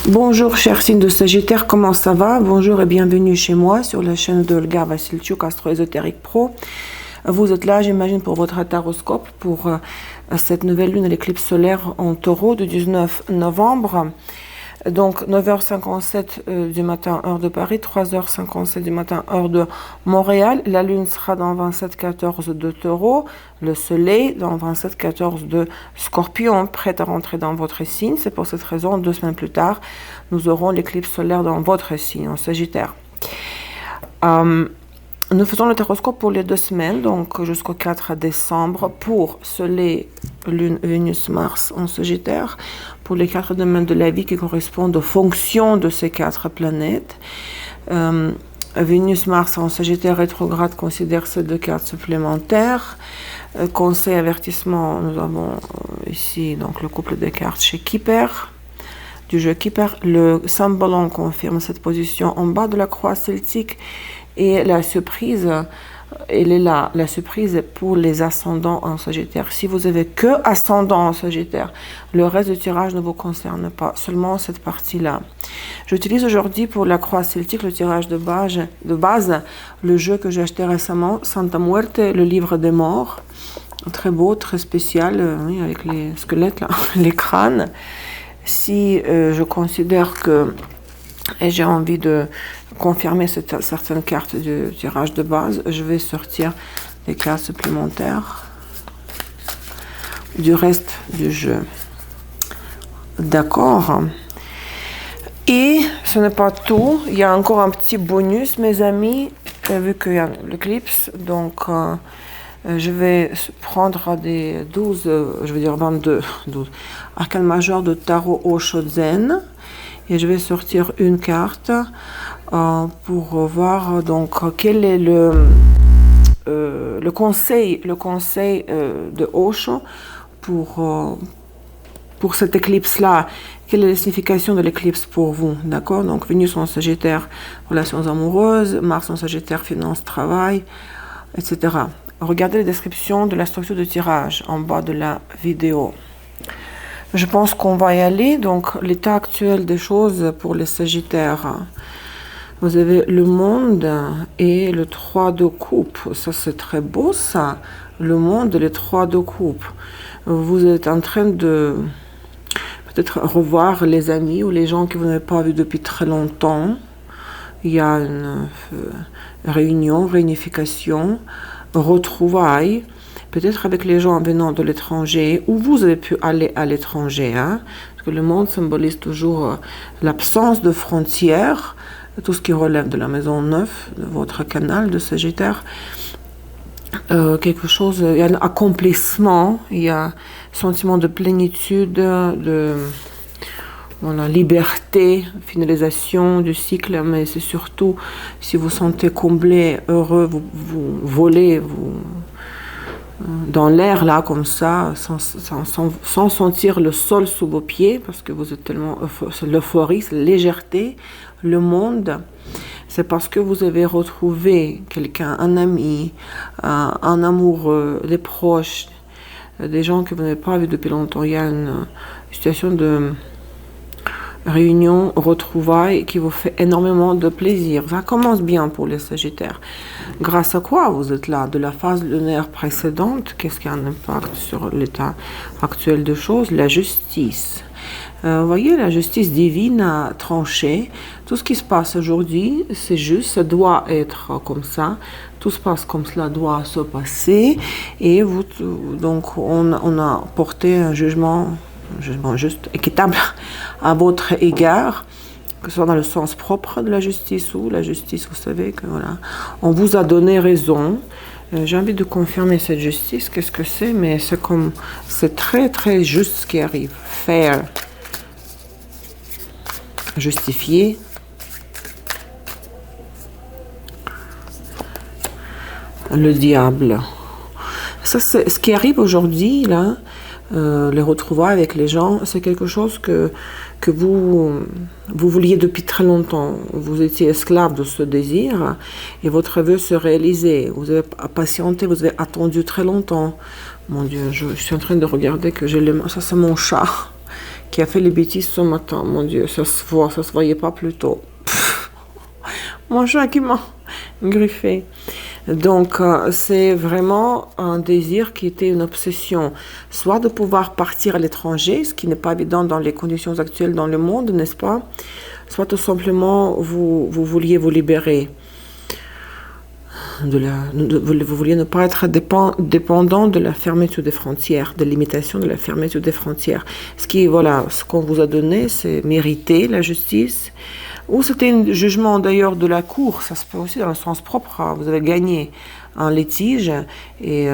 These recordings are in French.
Bonjour chers signes de Sagittaire, comment ça va? Bonjour et bienvenue chez moi sur la chaîne de Olga Vassilchuk, Astro-Ésotérique Pro. Vous êtes là, j'imagine, pour votre taroscope, pour cette nouvelle lune, l'éclipse solaire en Taureau du 19 novembre. Donc 9h57 du matin, heure de Paris, 3h57 du matin, heure de Montréal. La lune sera dans 27-14 de Taureau, le soleil dans 27-14 de Scorpion, prêt à rentrer dans votre signe. C'est pour cette raison, 2 semaines plus tard, nous aurons l'éclipse solaire dans votre signe, en Sagittaire. Nous faisons le taroscope pour les 2 semaines, donc jusqu'au 4 décembre, pour Soleil, Lune, Vénus, Mars en Sagittaire, pour les 4 domaines de la vie qui correspondent aux fonctions de ces 4 planètes. Vénus, Mars en Sagittaire rétrograde considère ces 2 cartes supplémentaires. Conseil, avertissement, nous avons ici donc le couple de cartes chez Kipper, du jeu Kipper. Le symbole confirme cette position en bas de la croix celtique. Et la surprise, elle est là, la surprise pour les ascendants en Sagittaire. Si vous avez que ascendant en Sagittaire, le reste du tirage ne vous concerne pas, seulement cette partie-là. J'utilise aujourd'hui pour la croix celtique le tirage de base, le jeu que j'ai acheté récemment, Santa Muerte, le livre des morts. Très beau, très spécial, oui, avec les squelettes, là, les crânes. Si je considère que et j'ai envie de confirmer certaines cartes du tirage de base, je vais sortir des cartes supplémentaires du reste du jeu. D'accord. Et ce n'est pas tout. Il y a encore un petit bonus, mes amis, vu qu'il y a l'éclipse. Donc, je vais prendre des 12, je veux dire 22, 12 arcanes majeures de tarot Osho-Zen. Et je vais sortir une carte pour voir donc quel est le conseil de Osho pour cette éclipse-là. Quelle est la signification de l'éclipse pour vous? D'accord? Donc Vénus en Sagittaire, relations amoureuses, Mars en Sagittaire, finances, travail, etc. Regardez les descriptions de la structure de tirage en bas de la vidéo. Je pense qu'on va y aller. Donc, l'état actuel des choses pour les Sagittaires. Vous avez le monde et le 3 de coupe. Ça, c'est très beau, ça. Le monde et le 3 de coupe. Vous êtes en train de peut-être revoir les amis ou les gens que vous n'avez pas vus depuis très longtemps. Il y a une réunion, réunification, retrouvailles. Peut-être avec les gens venant de l'étranger, ou vous avez pu aller à l'étranger, hein, parce que le monde symbolise toujours l'absence de frontières, tout ce qui relève de la maison 9, de votre canal de Sagittaire. Quelque chose, il y a un accomplissement, il y a un sentiment de plénitude, de voilà, liberté, finalisation du cycle, mais c'est surtout, si vous sentez comblé, heureux, vous volez, vous dans l'air là comme ça, sans sentir le sol sous vos pieds, parce que vous êtes tellement, c'est l'euphorie, c'est la légèreté, le monde, c'est parce que vous avez retrouvé quelqu'un, un ami, un amoureux, des proches, des gens que vous n'avez pas vus depuis longtemps. Il y a une situation de réunion, retrouvailles qui vous fait énormément de plaisir. Ça commence bien pour les Sagittaires. Grâce à quoi vous êtes là? De la phase lunaire précédente, qu'est-ce qui a un impact sur l'état actuel de choses? La justice. Vous voyez, la justice divine a tranché. Tout ce qui se passe aujourd'hui, c'est juste, ça doit être comme ça. Tout se passe comme cela doit se passer. Et vous, donc, on a porté un jugement juste équitable à votre égard, que ce soit dans le sens propre de la justice ou la justice, vous savez que voilà, on vous a donné raison. J'ai envie de confirmer cette justice, qu'est-ce que c'est, mais c'est très très juste ce qui arrive. Fair, justifié, le diable. Ça, c'est ce qui arrive aujourd'hui là. Les retrouvailles avec les gens, c'est quelque chose que vous vouliez depuis très longtemps. Vous étiez esclave de ce désir et votre vœu se réalisait. Vous avez patienté, vous avez attendu très longtemps. Mon Dieu, je suis en train de regarder que j'ai les mains. Ça, c'est mon chat qui a fait les bêtises ce matin. Mon Dieu, ça se voyait pas plus tôt. Mon chat qui m'a griffé. Donc, c'est vraiment un désir qui était une obsession, soit de pouvoir partir à l'étranger, ce qui n'est pas évident dans les conditions actuelles dans le monde, n'est-ce pas? Soit tout simplement, vous vouliez vous libérer. Vous vouliez ne pas être dépendant de la fermeture des frontières, de l'imitation de la fermeture des frontières. Ce qu'on vous a donné, c'est mériter la justice. Ou c'était un jugement d'ailleurs de la cour, ça se peut aussi dans le sens propre. Vous avez gagné un litige et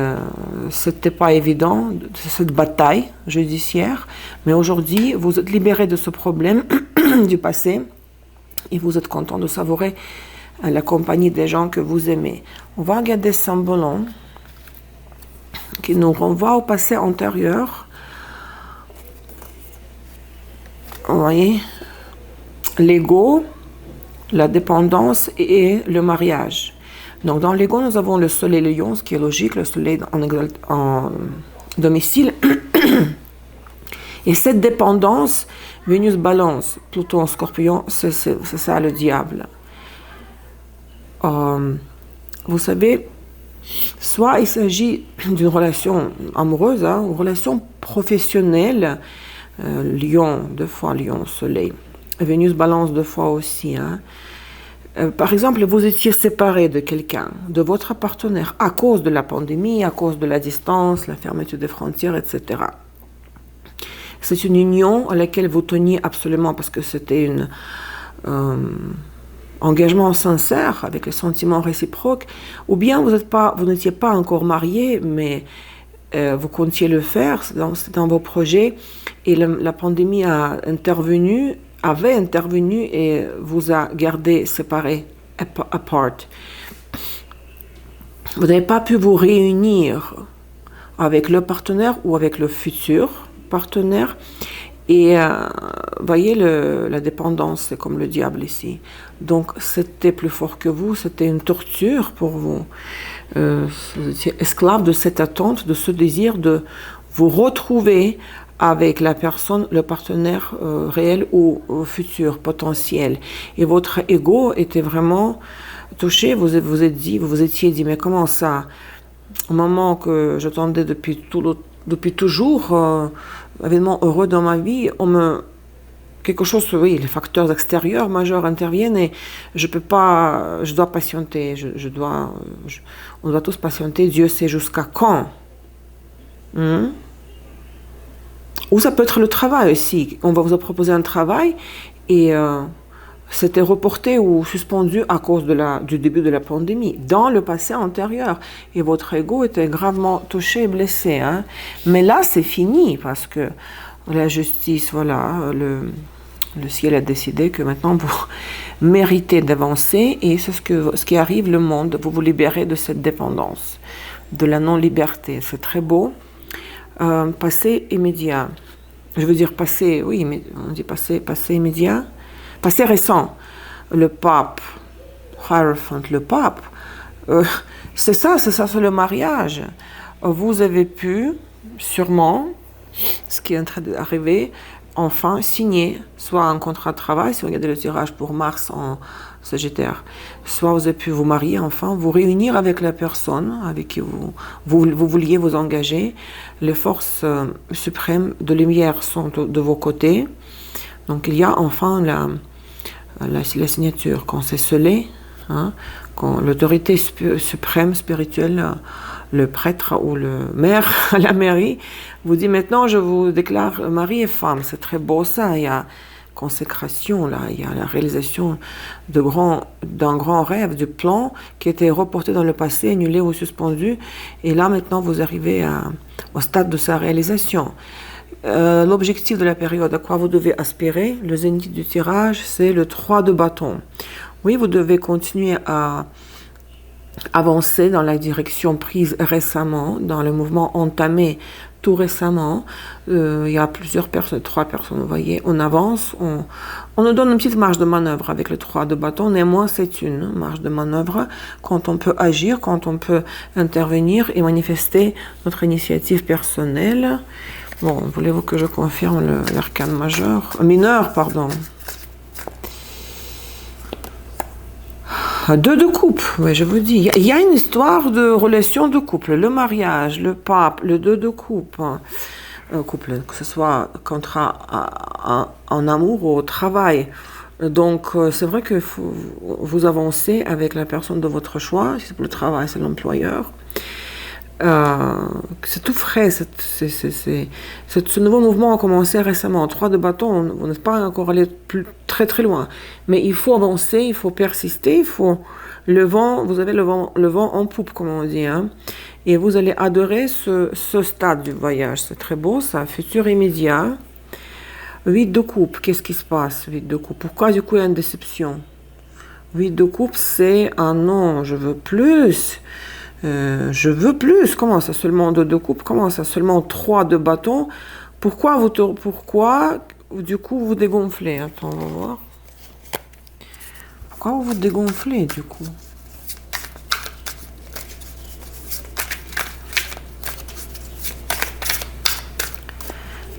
c'était pas évident, cette bataille judiciaire. Mais aujourd'hui, vous êtes libéré de ce problème du passé et vous êtes content de savourer la compagnie des gens que vous aimez. On va regarder Sambolon qui nous renvoie au passé antérieur. Vous voyez, l'ego, la dépendance et le mariage. Donc dans l'ego, nous avons le soleil lion, ce qui est logique, le soleil en domicile. Et cette dépendance, Vénus balance, Pluton en scorpion, c'est ça le diable. Vous savez, soit il s'agit d'une relation amoureuse, une relation professionnelle, Lion, 2 fois Lion, Soleil, Vénus balance 2 fois aussi. Par exemple, vous étiez séparé de quelqu'un, de votre partenaire, à cause de la pandémie, à cause de la distance, la fermeture des frontières, etc. C'est une union à laquelle vous teniez absolument parce que c'était un engagement sincère avec les sentiments réciproques, ou bien vous n'étiez pas encore marié, mais vous comptiez le faire, c'est dans vos projets, et la pandémie avait intervenu et vous a gardé séparés, apart. Vous n'avez pas pu vous réunir avec le partenaire ou avec le futur partenaire. Et voyez, la dépendance, c'est comme le diable ici. Donc, c'était plus fort que vous, c'était une torture pour vous. Vous étiez esclave de cette attente, de ce désir de vous retrouver avec la personne, le partenaire réel ou futur, potentiel. Et votre ego était vraiment touché, vous vous étiez dit, mais comment ça? Au moment que j'attendais depuis toujours, événement heureux dans ma vie, quelque chose, oui, les facteurs extérieurs majeurs interviennent et je dois patienter, on doit tous patienter, Dieu sait jusqu'à quand. Ou ça peut être le travail aussi, on va vous proposer un travail et c'était reporté ou suspendu à cause du début de la pandémie, dans le passé antérieur. Et votre ego était gravement touché et blessé. Mais là, c'est fini, parce que la justice, voilà, le ciel a décidé que maintenant, vous méritez d'avancer, et c'est ce qui arrive, le monde, vous vous libérez de cette dépendance, de la non-liberté. C'est très beau. Passé immédiat. Je veux dire passé, oui, mais on dit passé immédiat. Passé récent, le pape, Hierophant, le pape, c'est ça, c'est le mariage. Vous avez pu, sûrement, ce qui est en train d'arriver, enfin signer soit un contrat de travail, si vous regardez le tirage pour Mars en Sagittaire, soit vous avez pu vous marier, enfin, vous réunir avec la personne avec qui vous vouliez vous engager. Les forces suprêmes de lumière sont de vos côtés. Donc il y a enfin la signature, quand c'est scellé, quand l'autorité suprême spirituelle, le prêtre ou le maire à la mairie, vous dit maintenant je vous déclare mari et femme. C'est très beau ça, il y a consécration là, il y a la réalisation d'un grand rêve, du plan qui était reporté dans le passé, annulé ou suspendu, et là maintenant vous arrivez au stade de sa réalisation. L'objectif de la période à quoi vous devez aspirer, le zénith du tirage, c'est le 3 de bâton. Oui, vous devez continuer à avancer dans la direction prise récemment, dans le mouvement entamé tout récemment. Il y a plusieurs personnes, 3 personnes, vous voyez, on avance, on nous donne une petite marge de manœuvre avec le 3 de bâton, néanmoins c'est une marge de manœuvre quand on peut agir, quand on peut intervenir et manifester notre initiative personnelle. Bon, voulez-vous que je confirme l'arcane majeur, mineur, pardon. 2 de coupe, oui, je vous dis. Il y a une histoire de relation de couple, le mariage, le pape, le 2 de coupe. Couple, que ce soit contrat en amour ou au travail. Donc, c'est vrai que vous avancez avec la personne de votre choix. Si c'est pour le travail, c'est l'employeur. C'est tout frais. Ce nouveau mouvement a commencé récemment. 3 de bâton, vous n'êtes pas encore allé très très loin. Mais il faut avancer, il faut persister, il faut le vent. Vous avez le vent en poupe, comme on dit. Hein. Et vous allez adorer ce stade du voyage. C'est très beau, ça, futur immédiat. 8 de coupe, qu'est-ce qui se passe, 8 de coupe? Pourquoi du coup il y a une déception? 8 de coupe, c'est un non, je veux plus. Je veux plus. Comment ça, seulement 2 de coupe? Comment ça, seulement 3 de bâton? Pourquoi du coup vous dégonflez? Attends, on va voir. Pourquoi vous dégonflez du coup?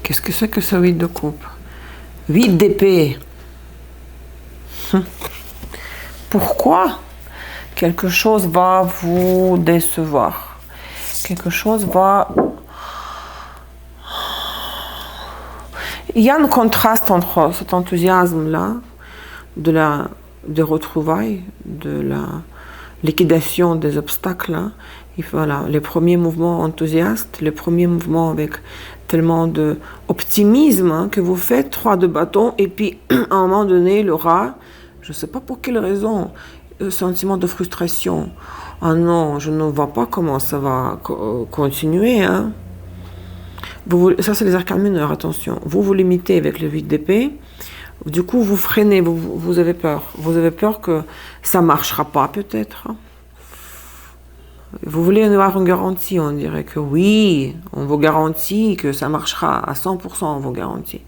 Qu'est-ce que c'est que ça, 8 de coupe? 8 d'épée. Pourquoi quelque chose va vous décevoir? Quelque chose va... Il y a un contraste entre cet enthousiasme-là, des retrouvailles, de la liquidation des obstacles. Hein. Et voilà, les premiers mouvements enthousiastes, les premiers mouvements avec tellement d'optimisme hein, que vous faites, 3 de bâton, et puis à un moment donné, le rat, je ne sais pas pour quelle raison, sentiment de frustration. Ah non, je ne vois pas comment ça va continuer. Hein. Ça, c'est les arcanes mineurs, attention. Vous limitez avec le 8 d'épée. Du coup, vous freinez, vous avez peur. Vous avez peur que ça ne marchera pas, peut-être. Vous voulez avoir une garantie, on dirait que oui, on vous garantit que ça marchera à 100%, on vous garantit.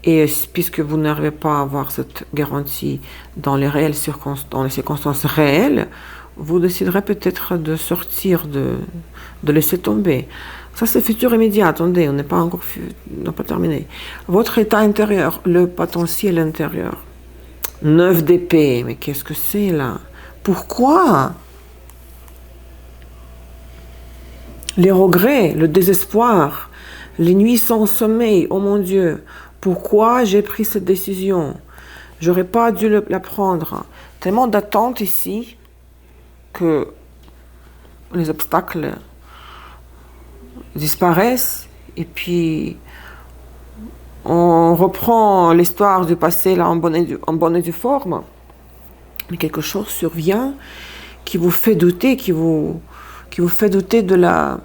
Et puisque vous n'arrivez pas à avoir cette garantie dans les circonstances réelles, vous déciderez peut-être de sortir, de laisser tomber. Ça, c'est futur immédiat. Attendez, on n'a pas terminé. Votre état intérieur, le potentiel intérieur. 9 d'épée, mais qu'est-ce que c'est là? Pourquoi? Les regrets, le désespoir, les nuits sans sommeil, oh mon Dieu, pourquoi j'ai pris cette décision? J'aurais pas dû la prendre. Tellement d'attentes ici que les obstacles disparaissent et puis on reprend l'histoire du passé là en bonne et due forme. Mais quelque chose survient qui vous fait douter, qui vous fait douter de la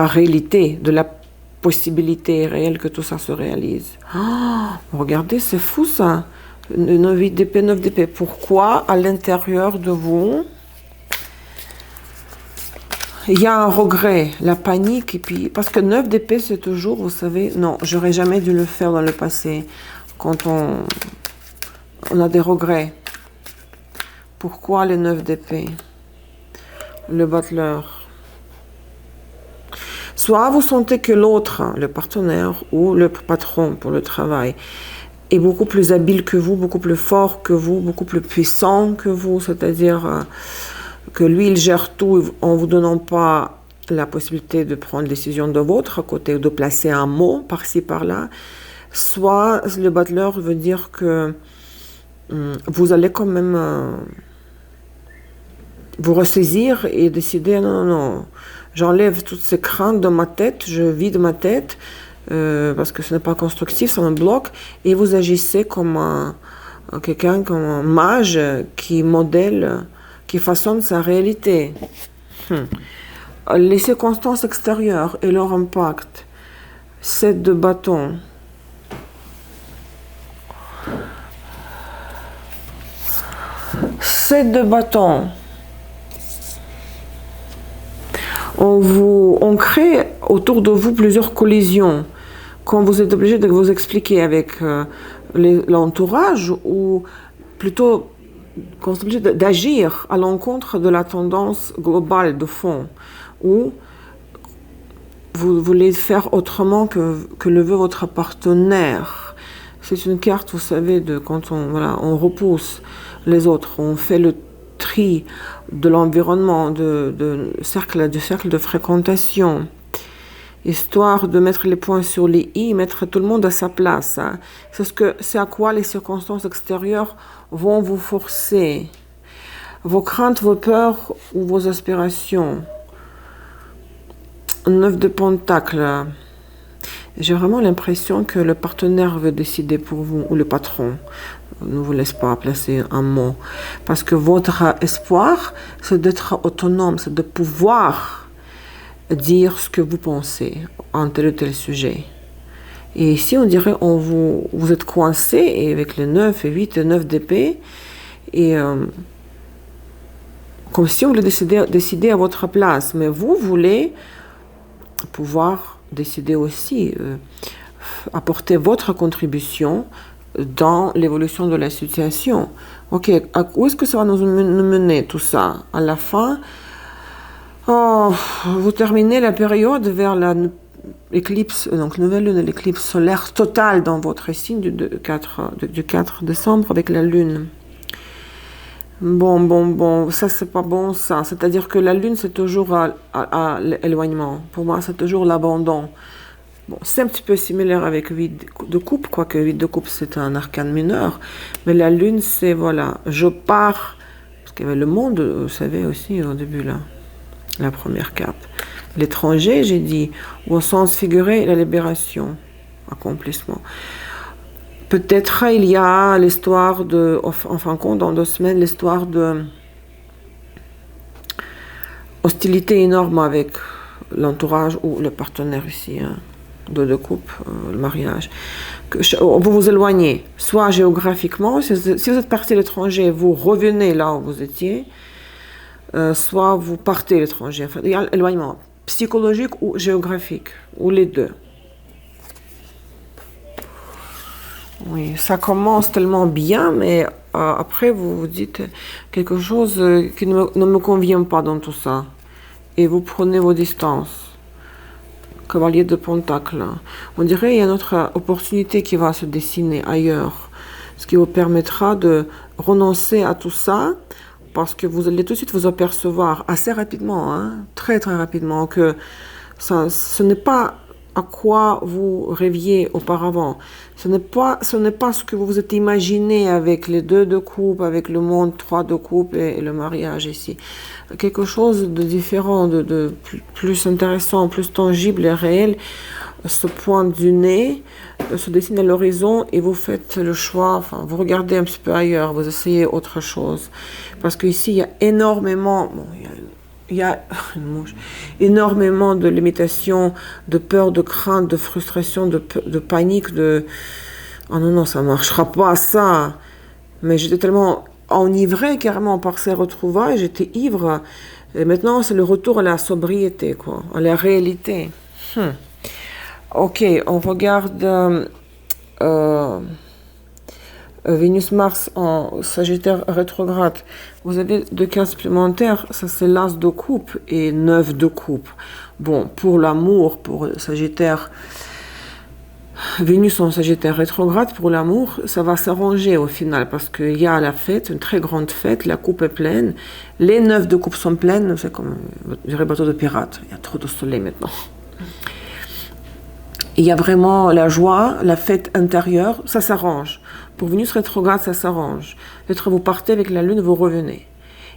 réalité, de la possibilité réelle que tout ça se réalise. Oh, regardez, c'est fou ça. 9 d'épée, 9 d'épée. Pourquoi à l'intérieur de vous, il y a un regret, la panique, et puis parce que 9 d'épée, c'est toujours, vous savez, non, j'aurais jamais dû le faire dans le passé. Quand on a des regrets. Pourquoi les 9 d'épée? Le battleur. Soit vous sentez que l'autre, le partenaire ou le patron pour le travail, est beaucoup plus habile que vous, beaucoup plus fort que vous, beaucoup plus puissant que vous, c'est-à-dire que lui, il gère tout en vous donnant pas la possibilité de prendre une décision de votre côté, de placer un mot par-ci, par-là. Soit le battleur veut dire que vous allez quand même vous ressaisir et décider, non, j'enlève toutes ces craintes de ma tête, je vide ma tête, parce que ce n'est pas constructif, ça me bloque, et vous agissez comme quelqu'un, comme un mage qui modèle, qui façonne sa réalité. Les circonstances extérieures et leur impact. 7 de bâton. Sept de bâton. On crée autour de vous plusieurs collisions. Quand vous êtes obligé de vous expliquer avec l'entourage, ou plutôt quand vous êtes obligé d'agir à l'encontre de la tendance globale de fond, ou vous voulez faire autrement que le veut votre partenaire. C'est une carte, vous savez, de quand on repousse les autres, on fait le tri de l'environnement, de cercle de fréquentation, histoire de mettre les points sur les i, mettre tout le monde à sa place. Hein. C'est à quoi les circonstances extérieures vont vous forcer. Vos craintes, vos peurs ou vos aspirations. 9 de Pentacles. J'ai vraiment l'impression que le partenaire veut décider pour vous, ou le patron. Ne vous laisse pas placer un mot. Parce que votre espoir, c'est d'être autonome, c'est de pouvoir dire ce que vous pensez en tel ou tel sujet. Et ici, on dirait, vous êtes coincé, et avec les 9 et 8 et 9 d'épée, et comme si on voulait décider à votre place. Mais vous voulez pouvoir décider aussi, apporter votre contribution dans l'évolution de la situation. Ok, où est-ce que ça va nous mener tout ça? À la fin, vous terminez la période vers l'éclipse, donc nouvelle lune, l'éclipse solaire totale dans votre signe du 4 décembre avec la lune. Bon, ça c'est pas bon ça. C'est-à-dire que la lune c'est toujours à l'éloignement. Pour moi c'est toujours l'abandon. Bon, c'est un petit peu similaire avec 8 de coupe, quoique 8 de coupe c'est un arcane mineur. Mais la lune c'est voilà, je pars. Parce qu'il y avait le monde, vous savez aussi au début là, la première carte. L'étranger, j'ai dit, ou au sens figuré, la libération, accomplissement. Peut-être il y a l'histoire de, en fin de compte, dans 2 semaines, l'histoire de hostilité énorme avec l'entourage ou le partenaire ici, hein, de couple, le mariage. Vous vous éloignez, soit géographiquement, si vous êtes parti à l'étranger, vous revenez là où vous étiez, soit vous partez à l'étranger. Enfin, il y a l'éloignement psychologique ou géographique, ou les deux. Oui, ça commence tellement bien, mais après vous vous dites quelque chose qui ne me convient pas dans tout ça. Et vous prenez vos distances. Cavalier de Pentacle. On dirait qu'il y a une autre opportunité qui va se dessiner ailleurs. Ce qui vous permettra de renoncer à tout ça, parce que vous allez tout de suite vous apercevoir assez rapidement, hein, très très rapidement, que ce n'est pas à quoi vous rêviez auparavant. Ce n'est pas ce que vous vous êtes imaginé avec les 2 de coupe, avec le monde 3 de coupe et le mariage ici. Quelque chose de différent, de plus intéressant, plus tangible et réel, se pointe du nez, se dessine à l'horizon et vous faites le choix, enfin, vous regardez un petit peu ailleurs, vous essayez autre chose. Parce qu'ici, il y a énormément, il y a énormément de limitations, de peur, de crainte, de frustration, de panique, oh non, ça ne marchera pas, ça. Mais j'étais tellement enivrée carrément par ces retrouvailles, j'étais ivre. Et maintenant, c'est le retour à la sobriété, quoi, à la réalité. Ok, on regarde Vénus-Mars en Sagittaire rétrograde. Vous avez 2 cas supplémentaires, ça c'est l'As de coupe et 9 de coupe. Bon, pour l'amour, pour Sagittaire, Vénus en Sagittaire rétrograde, pour l'amour, ça va s'arranger au final, parce qu'il y a la fête, une très grande fête, la coupe est pleine, les 9 de coupe sont pleines, c'est comme, je dirais, bateau de pirate, il y a trop de soleil maintenant. Il y a vraiment la joie, la fête intérieure, ça s'arrange. Pour Vénus rétrograde, ça s'arrange. Peut-être vous partez avec la Lune, vous revenez.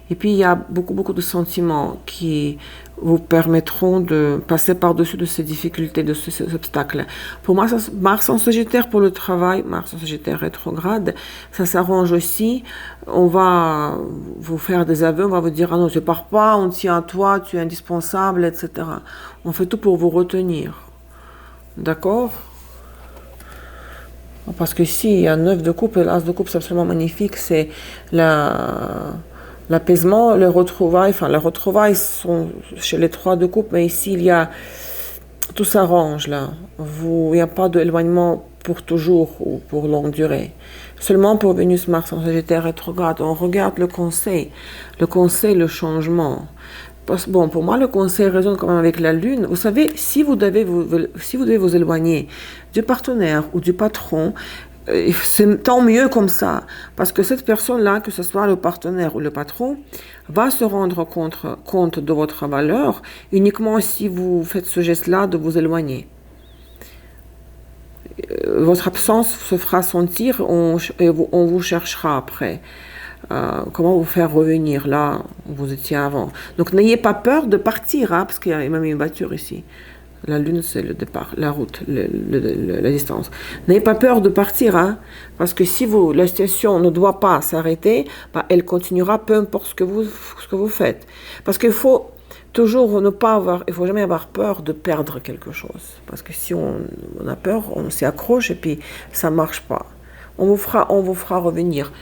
Et puis, il y a beaucoup de sentiments qui vous permettront de passer par-dessus de ces difficultés, de ces obstacles. Pour moi, Mars en Sagittaire pour le travail, Mars en Sagittaire rétrograde, ça s'arrange aussi. On va vous faire des aveux, on va vous dire « Ah non, je ne pars pas, on tient à toi, tu es indispensable, etc. » On fait tout pour vous retenir. D'accord? Parce que ici, il y a 9 de coupe, et l'As de coupe, c'est absolument magnifique. C'est l'apaisement, les retrouvailles. Enfin, les retrouvailles sont chez les 3 de coupe, mais ici, il y a... Tout s'arrange, là. Il n'y a pas d'éloignement pour toujours ou pour longue durée. Seulement pour Vénus, Mars en Sagittaire rétrograde, on regarde le conseil, le changement. Bon, pour moi, le conseil résonne quand même avec la Lune. Vous savez, si vous devez vous éloigner du partenaire ou du patron, c'est tant mieux comme ça. Parce que cette personne-là, que ce soit le partenaire ou le patron, va se rendre compte de votre valeur uniquement si vous faites ce geste-là de vous éloigner. Votre absence se fera sentir et on vous cherchera après. Comment vous faire revenir là où vous étiez avant. Donc n'ayez pas peur de partir, hein, parce qu'il y a même une voiture ici. La Lune, c'est le départ, la route, la distance. N'ayez pas peur de partir, hein, parce que si la situation ne doit pas s'arrêter, bah, elle continuera peu importe ce que vous faites. Parce qu'il faut toujours il faut jamais avoir peur de perdre quelque chose. Parce que si on a peur, on s'y accroche et puis ça marche pas. On vous fera revenir.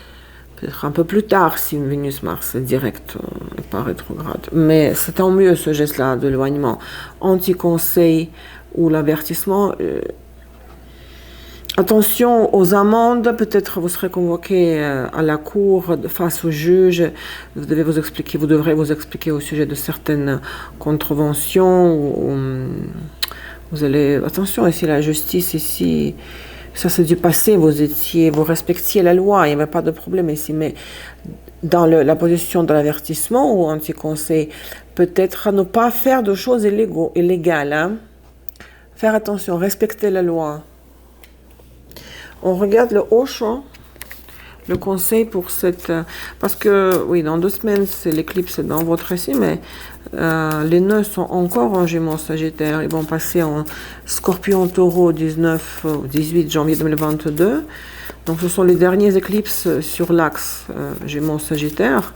Peut-être un peu plus tard si Vénus-Mars est direct et pas rétrograde. Mais c'est tant mieux ce geste-là de l'éloignement. Anti-conseil ou l'avertissement. Attention aux amendes, peut-être vous serez convoqué à la cour face au juge. Vous devrez vous expliquer au sujet de certaines contraventions. Attention, ici la justice, ici... Ça, c'est du passé, vous respectiez la loi, il n'y avait pas de problème ici. Mais dans la position de l'avertissement ou anti-conseil, peut-être ne pas faire de choses illégales. Hein. Faire attention, respecter la loi. On regarde le Osho, le conseil pour cette... Parce que, oui, dans 2 semaines, c'est l'éclipse dans votre signe, mais les nœuds sont encore en Gémeaux Sagittaire. Ils vont passer en Scorpion Taureau 18 janvier 2022. Donc, ce sont les derniers éclipses sur l'axe Gémeaux Sagittaire.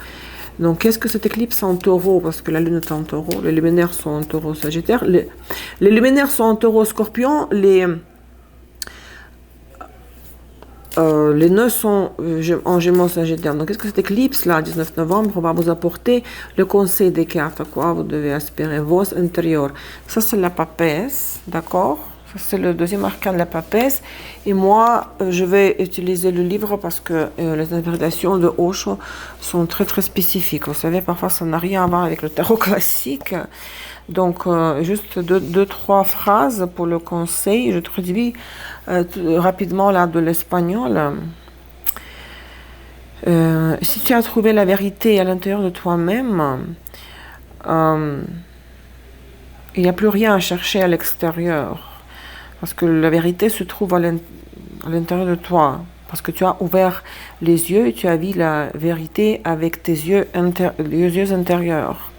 Donc, qu'est-ce que cette éclipse en Taureau? Parce que la Lune est en Taureau, les luminaires sont en Taureau Sagittaire. Les luminaires sont en Taureau Scorpion, les nœuds sont en Gémeaux Sagittaire. Donc, qu'est-ce que cette éclipse-là, 19 novembre, va vous apporter? Le conseil des cartes, à quoi vous devez aspirer, vos intérieurs. Ça, c'est la papesse, d'accord? Ça, c'est le deuxième arcane de la papesse. Et moi, je vais utiliser le livre parce que les interprétations de Osho sont très, très spécifiques. Vous savez, parfois, ça n'a rien à voir avec le tarot classique. Donc, juste 2-3 phrases pour le conseil. Je traduis rapidement là de l'espagnol. Si tu as trouvé la vérité à l'intérieur de toi-même, il n'y a plus rien à chercher à l'extérieur. Parce que la vérité se trouve à l'intérieur de toi. Parce que tu as ouvert les yeux et tu as vu la vérité avec tes yeux intérieurs.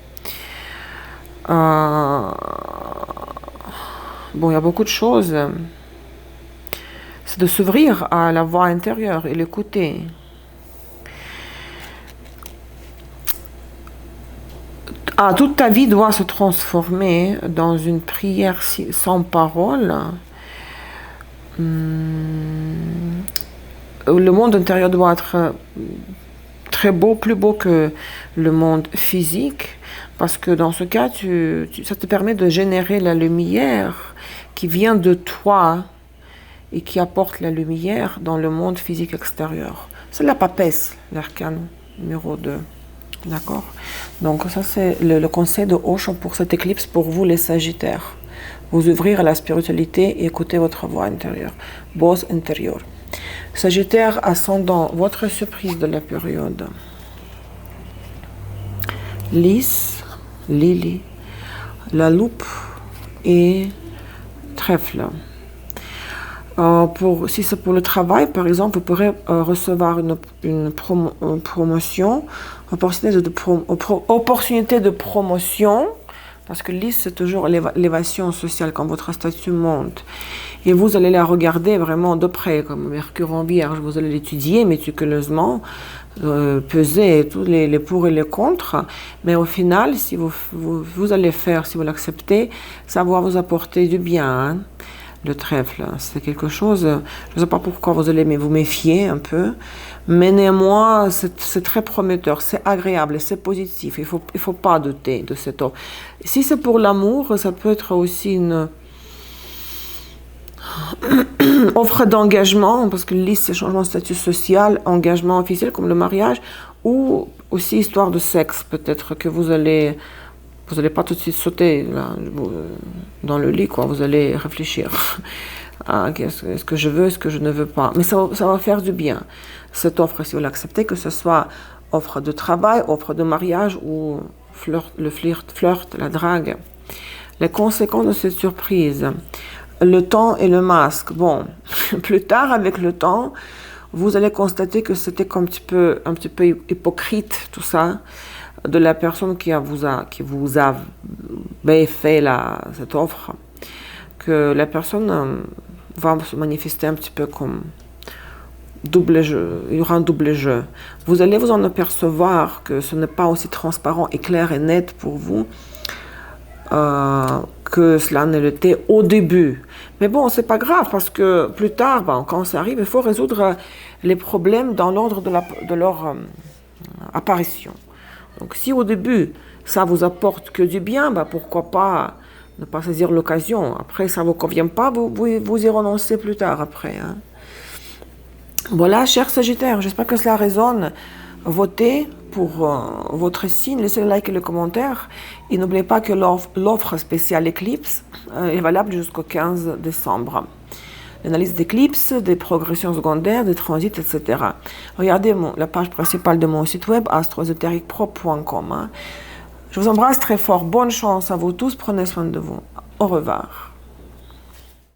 Bon, il y a beaucoup de choses. C'est de s'ouvrir à la voix intérieure et l'écouter. Toute ta vie doit se transformer dans une prière sans parole. Le monde intérieur doit être très beau, plus beau que le monde physique. Parce que dans ce cas, ça te permet de générer la lumière qui vient de toi et qui apporte la lumière dans le monde physique extérieur. C'est la papesse, l'arcane numéro 2. D'accord? Donc ça, c'est le conseil de Osho pour cette éclipse pour vous, les Sagittaires. Vous ouvrir à la spiritualité et écouter votre voix intérieure. Voix intérieure. Sagittaire, ascendant, votre surprise de la période. Lys, Lily, la loupe et trèfle. Si c'est pour le travail, par exemple, vous pourrez recevoir une promotion, opportunité de promotion, parce que Lys, c'est toujours l'élévation sociale quand votre statut monte. Et vous allez la regarder vraiment de près, comme Mercure en Vierge, vous allez l'étudier méticuleusement, peser tous les pour et les contre, mais au final, si vous allez faire, si vous l'acceptez, ça va vous apporter du bien. Hein. Le trèfle, c'est quelque chose, je ne sais pas pourquoi vous allez vous méfier un peu, mais néanmoins, c'est très prometteur, c'est agréable, c'est positif, il faut pas douter de cette offre. Si c'est pour l'amour, ça peut être aussi une offre d'engagement, parce que Lys, c'est changement de statut social, engagement officiel comme le mariage, ou aussi histoire de sexe, peut-être que vous allez vous n'allez pas tout de suite sauter là, dans le lit, quoi. Vous allez réfléchir. Est-ce que je veux, est-ce que je ne veux pas. Mais ça va faire du bien. Cette offre, si vous l'acceptez, que ce soit offre de travail, offre de mariage ou flirt, la drague. Les conséquences de cette surprise. Le temps et le masque. Bon, plus tard, avec le temps, vous allez constater que c'était un petit peu hypocrite, tout ça, de la personne qui vous avait fait cette offre, que la personne va se manifester un petit peu comme double jeu. Il y aura un double jeu. Vous allez vous en apercevoir que ce n'est pas aussi transparent et clair et net pour vous que cela ne l'était au début. Mais bon, c'est pas grave parce que plus tard, quand ça arrive, il faut résoudre les problèmes dans l'ordre de leur apparition. Donc si au début, ça vous apporte que du bien, pourquoi pas ne pas saisir l'occasion. Après, ça ne vous convient pas, vous y renoncez plus tard après. Hein. Voilà, chers Sagittaires, j'espère que cela résonne. Votez pour votre signe, laissez le like et le commentaire. Et n'oubliez pas que l'offre spéciale Eclipse est valable jusqu'au 15 décembre. L'analyse d'éclipses, des progressions secondaires, des transits, etc. Regardez la page principale de mon site web, astroésotéricpro.com. Hein. Je vous embrasse très fort. Bonne chance à vous tous. Prenez soin de vous. Au revoir.